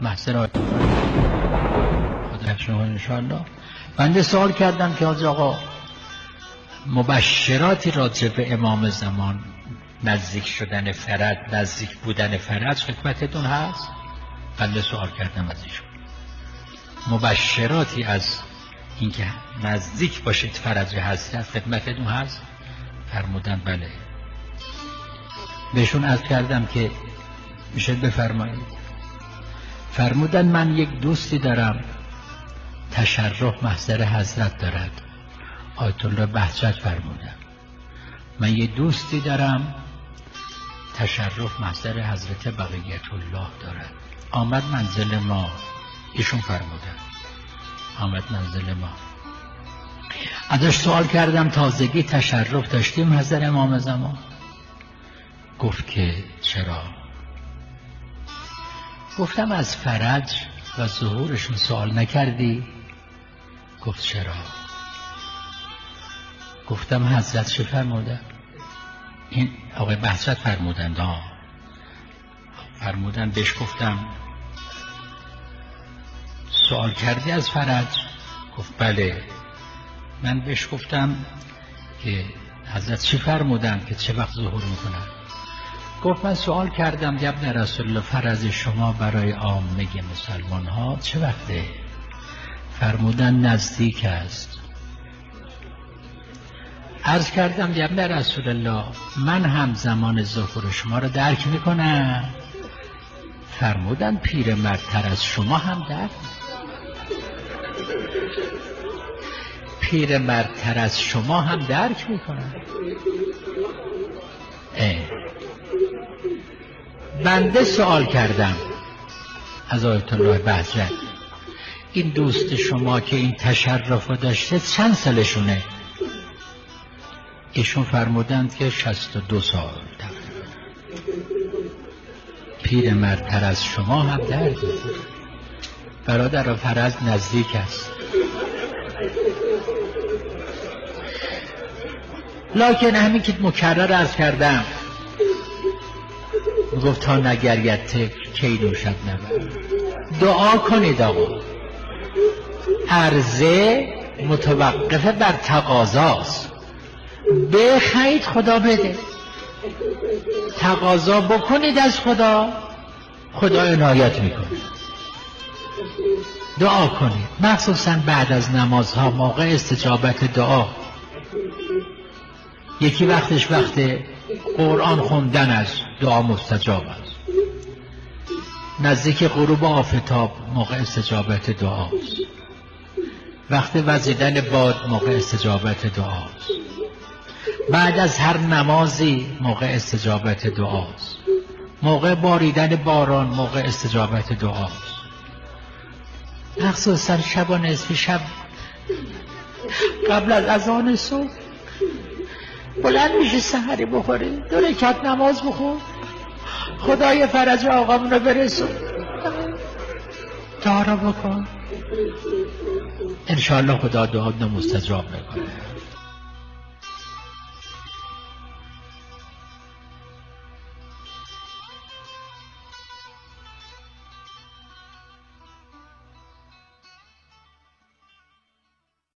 محضر خدا شما انشاءالله. بنده سوال کردم که آقا مبشراتی راجع به امام زمان، نزدیک شدن فرج، نزدیک بودن فرج خدمتتون هست؟ بنده سوال کردم از ایشون مبشراتی از اینکه نزدیک باشید فرج حضرت خدمتتون هست؟ فرمودن بله. بهشون عرض کردم که میشه بفرمایید. فرمودن من یک دوستی دارم تشرف محضر حضرت دارد. آیت الله بهجت فرمودن من یک دوستی دارم تشرف محضر حضرت بقیت الله دارد. آمد منزل ما. ایشون فرمودن آمد منزل ما. ازش سوال کردم تازگی تشرف داشتیم محضر امام زمان؟ گفت که چرا؟ گفتم از فرج و ظهورشون سوال نکردی؟ گفت چرا؟ گفتم حضرت چه فرمودن؟ این آقای بهجت فرمودن فرمودن بهش گفتم سوال کردی از فرج؟ گفت بله. من بهش گفتم که حضرت چی فرمودن که چه وقت ظهور میکنن؟ گفت من سوال کردم یا ابن رسول الله فرض شما برای عامه مسلمان ها چه وقته؟ فرمودن نزدیک است. عرض کردم یا ابن رسول الله من هم زمان ظهور شما رو درک میکنم. فرمودن پیرمردتر از شما هم درک پیرمردتر از شما هم درک میکنن. بنده سوال کردم از آیت الله بهجت این دوست شما که این تشرف داشته چند سالشونه؟ ایشون فرمودند که 62 سال تقریبا. پیرمردتر از شما هم درک میکنن. برادر فرج نزدیک است. لکن همین که مکرر عرض کردم گفت تا نگرید کی نوشد نبرد. دعا کنید آقا. عرضه متوقفه بر تقاضاست. بخواید خدا بده، تقاضا بکنید از خدا، خدا عنایت میکنه. دعا کنید مخصوصا بعد از نمازها موقع استجابت دعا. یکی وقتش وقت قرآن خوندن است، دعا مستجاب است. نزدیک غروب آفتاب موقع استجابت دعاست. وقت وزیدن باد موقع استجابت دعاست. بعد از هر نمازی موقع استجابت دعاست. موقع باریدن باران موقع استجابت دعاست. مخصوصا شب و نصف شب قبل از اذان صبح بلند میشه سحری بخوری، 2 رکعت نماز بخور، خدای فرج آقامون رو برسون، دعا رو بکن، انشاءالله خدا دعا مستجاب میکنه.